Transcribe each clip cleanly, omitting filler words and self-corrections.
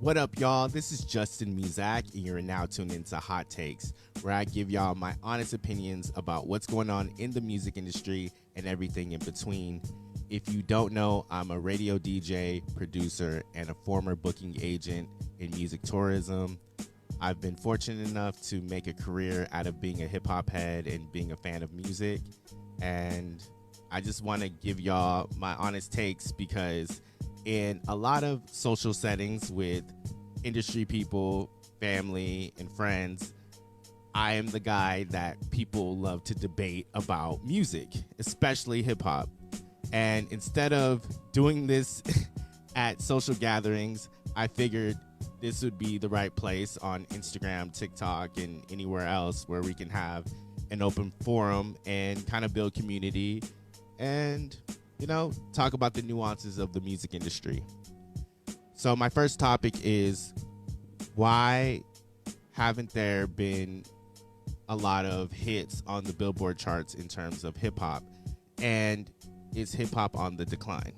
What up, y'all? This is Justin Muzack, and you're now tuned into Hot Takes, where I give y'all my honest opinions about what's going on in the music industry and everything in between. If you don't know, I'm a radio DJ, producer, and a former booking agent in music tourism. I've been fortunate enough to make a career out of being a hip hop head and being a fan of music. And I just want to give y'all my honest takes because in a lot of social settings with industry people, family, and friends, I am the guy that people love to debate about music, especially hip hop. And instead of doing this at social gatherings, I figured this would be the right place on Instagram, TikTok, and anywhere else where we can have an open forum and kind of build community and, talk about the nuances of the music industry. So my first topic is, why haven't there been a lot of hits on the Billboard charts in terms of hip hop? And is hip hop on the decline?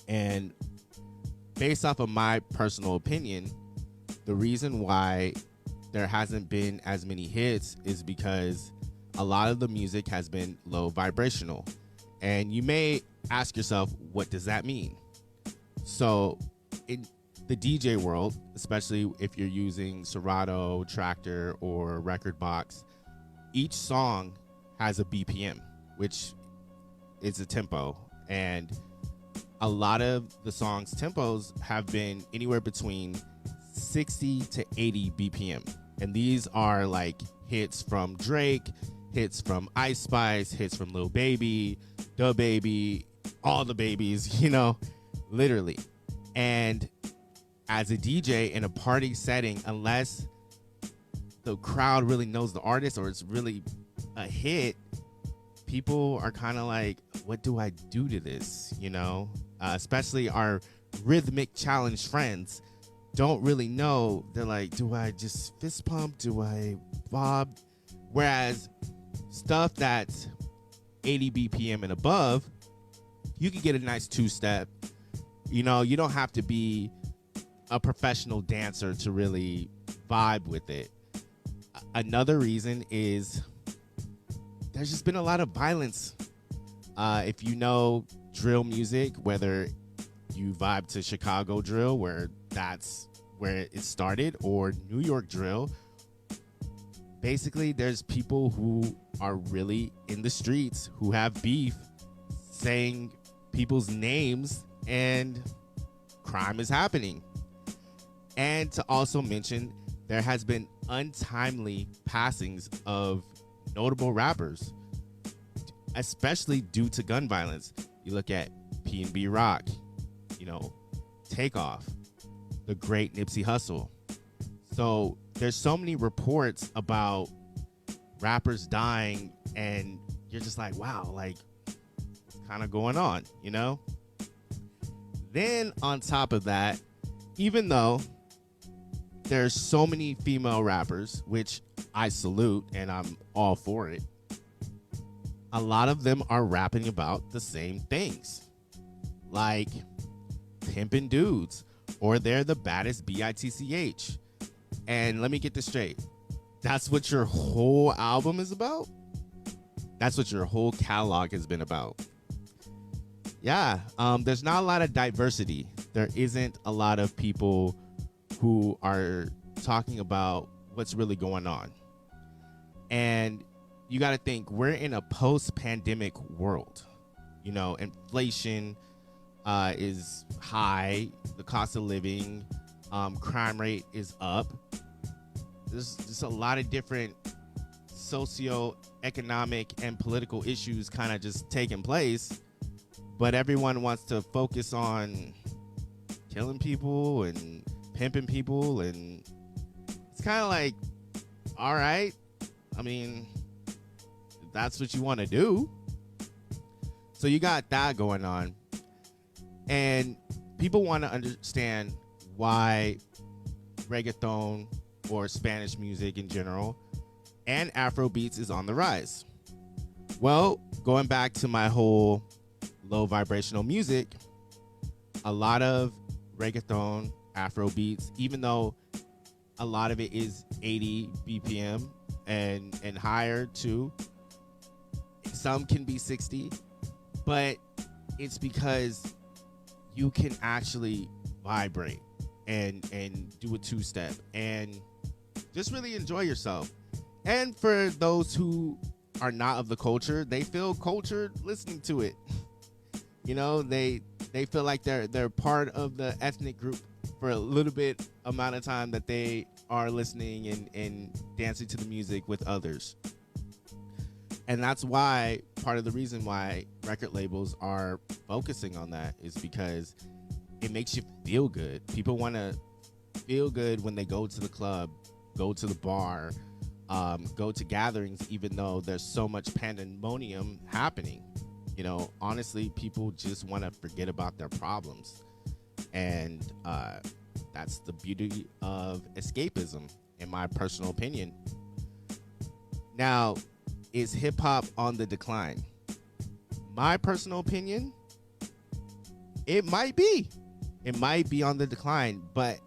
And based off of my personal opinion, the reason why there hasn't been as many hits is because a lot of the music has been low vibrational. And you may ask yourself, what does that mean? So in the DJ world, especially if you're using Serato, Tractor, or Record Box, each song has a BPM, which is a tempo. And a lot of the song's tempos have been anywhere between 60 to 80 BPM. And these are like hits from Drake, hits from Ice Spice, hits from Lil Baby, Da Baby, all the babies, literally. And as a DJ in a party setting, unless the crowd really knows the artist or it's really a hit, people are kind of like, what do I do to this? Especially our rhythmic challenge friends don't really know. They're like, do I just fist pump? Do I bob? Whereas stuff that's 80 BPM and above, you can get a nice two-step. You don't have to be a professional dancer to really vibe with it. Another reason is there's just been a lot of violence. If you know drill music, whether you vibe to Chicago drill, where that's where it started, or New York drill, basically there's people who are really in the streets who have beef saying people's names, and crime is happening. And to also mention, there has been untimely passings of notable rappers, especially due to gun violence. You look at P&B Rock, Takeoff, the great Nipsey Hussle. So there's so many reports about rappers dying, and you're just like, wow, like, what's kind of going on, Then on top of that, even though there's so many female rappers, which I salute and I'm all for it, a lot of them are rapping about the same things, like pimping dudes, or they're the baddest BITCH. And let me get this straight. That's what your whole album is about? That's what your whole catalog has been about. Yeah, there's not a lot of diversity. There isn't a lot of people who are talking about what's really going on. And you got to think, we're in a post-pandemic world. Inflation is high, the cost of living, crime rate is up. There's just a lot of different socio-economic and political issues kind of just taking place, but everyone wants to focus on killing people and pimping people, and it's kind of like, all right, I mean, if that's what you want to do. So you got that going on, and people want to understand why reggaeton or Spanish music in general and Afro beats is on the rise. Well, going back to my whole low vibrational music, a lot of reggaeton, Afro beats, even though a lot of it is 80 BPM and higher too. Some can be 60, but it's because you can actually vibrate and do a two-step and just really enjoy yourself. And for those who are not of the culture, they feel cultured listening to it. You know, they feel like they're part of the ethnic group for a little bit amount of time that they are listening and dancing to the music with others. And that's why part of the reason why record labels are focusing on that is because it makes you feel good. People want to feel good when they go to the club, go to the bar, go to gatherings, even though there's so much pandemonium happening. You know, honestly, people just want to forget about their problems. And that's the beauty of escapism, in my personal opinion. Now, is hip hop on the decline? My personal opinion, it might be. It might be on the decline, but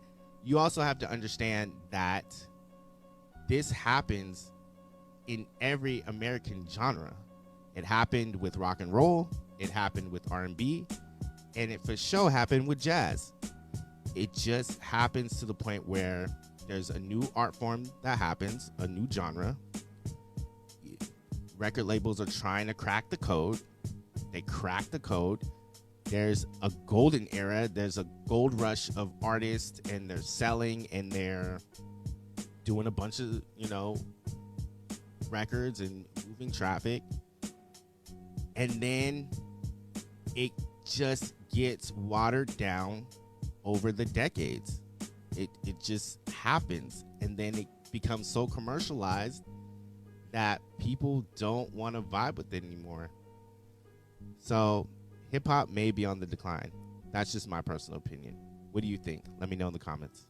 you also have to understand that this happens in every American genre. It happened with rock and roll, it happened with R&B, and it for sure happened with jazz. It just happens to the point where there's a new art form that happens, a new genre. Record labels are trying to crack the code. They crack the code. There's a golden era. There's a gold rush of artists, and they're selling and they're doing a bunch of, records and moving traffic. And then it just gets watered down over the decades. It just happens. And then it becomes so commercialized that people don't want to vibe with it anymore. So hip hop may be on the decline. That's just my personal opinion. What do you think? Let me know in the comments.